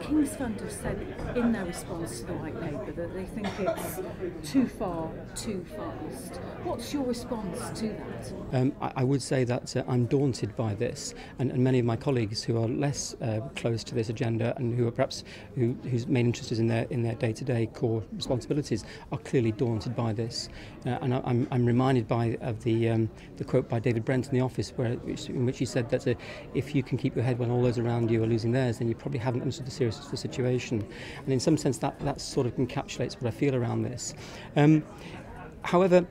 King's Fund have said in their response to the White Paper that they think it's too far, too fast. What's your response to that? I would say that I'm daunted by this, and many of my colleagues who are less close to this agenda and who are perhaps whose main interest is in their day-to-day core responsibilities are clearly daunted by this. And I'm reminded of the quote by David Brent in The Office, in which he said that if you can keep your head when all those around you are losing theirs, then you probably haven't understood the seriousness of the situation. And in some sense that sort of encapsulates what I feel around this. However,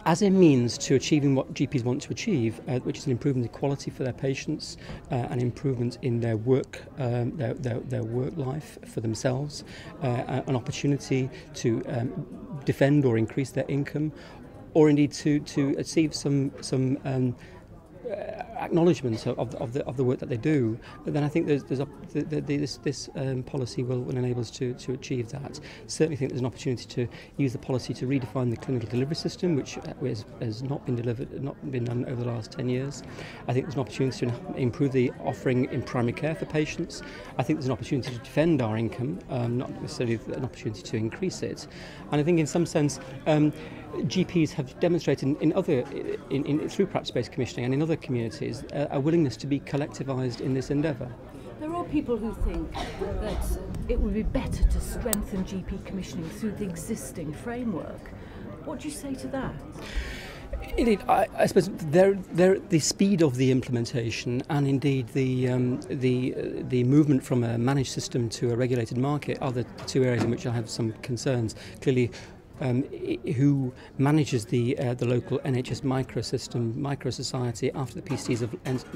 as a means to achieving what GPs want to achieve, which is an improvement in quality for their patients, an improvement in their work life for themselves, an opportunity to defend or increase their income, or indeed to achieve some acknowledgement of the work that they do, then I think this policy will enable us to achieve that. Certainly think there's an opportunity to use the policy to redefine the clinical delivery system, which has not been done over the last 10 years. I think there's an opportunity to improve the offering in primary care for patients. I think there's an opportunity to defend our income, not necessarily an opportunity to increase it. And I think in some sense GPs have demonstrated through practice-based commissioning and in other communities a willingness to be collectivised in this endeavour. There are people who think that it would be better to strengthen GP commissioning through the existing framework. What do you say to that? Indeed, I suppose the speed of the implementation and indeed the movement from a managed system to a regulated market are the two areas in which I have some concerns. Clearly, who manages the local NHS micro society after the PCTs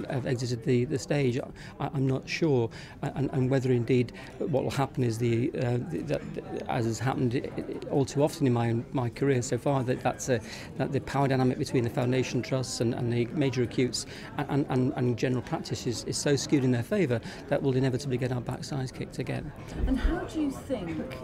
have exited the stage? I'm not sure, and whether indeed what will happen is that as has happened all too often in my career so far, that the power dynamic between the foundation trusts and the major acutes and general practice is so skewed in their favour that we'll inevitably get our backsides kicked again. And how do you think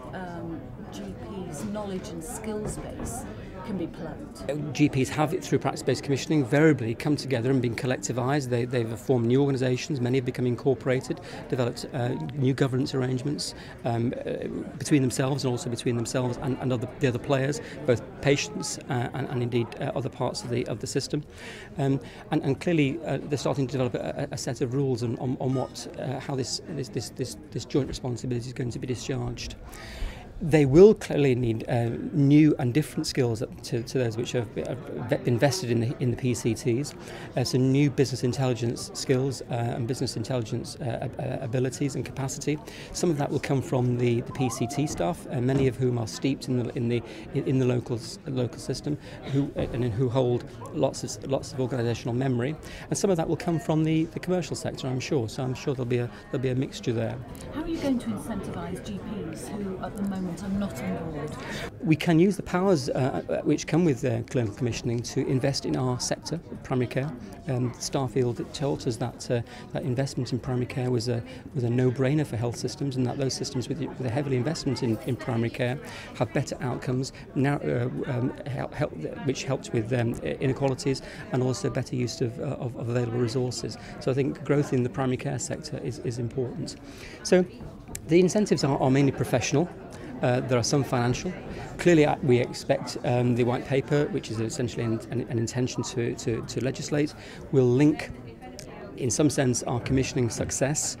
GPs' knowledge and skills base can be plugged? GPs have, through practice-based commissioning, invariably come together and been collectivised. They've formed new organisations, many have become incorporated, developed new governance arrangements between themselves and also between themselves and the other players, both patients and indeed other parts of the system. And clearly they're starting to develop a set of rules on how this joint responsibility is going to be discharged. They will clearly need new and different skills to those which have been invested in the PCTs. So new business intelligence skills and business intelligence abilities and capacity. Some of that will come from the PCT staff, many of whom are steeped in the local system, who hold lots of organisational memory, and some of that will come from the commercial sector, I'm sure. So I'm sure there'll be a mixture there. How are you going to incentivise GPs who at the moment are not on board? We can use the powers which come with clinical commissioning to invest in our sector, primary care. Starfield told us that investment in primary care was a no-brainer for health systems, and that those systems with a heavily investment in primary care have better outcomes, which helps with inequalities and also better use of available resources. So I think growth in the primary care sector is important. So the incentives are mainly professional. There are some financial. Clearly, we expect the White Paper, which is essentially an intention to legislate, will link, in some sense, our commissioning success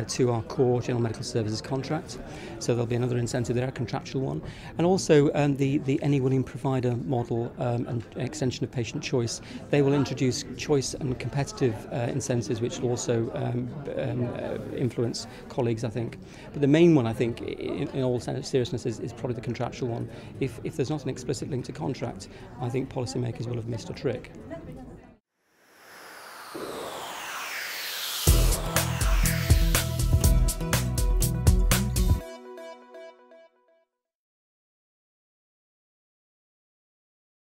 to our core general medical services contract. So there'll be another incentive there, a contractual one. And also the any willing provider model and extension of patient choice. They will introduce choice and competitive incentives, which will also influence colleagues, I think. But the main one, I think, in all seriousness, is probably the contractual one. If there's not an explicit link to contract, I think policymakers will have missed a trick.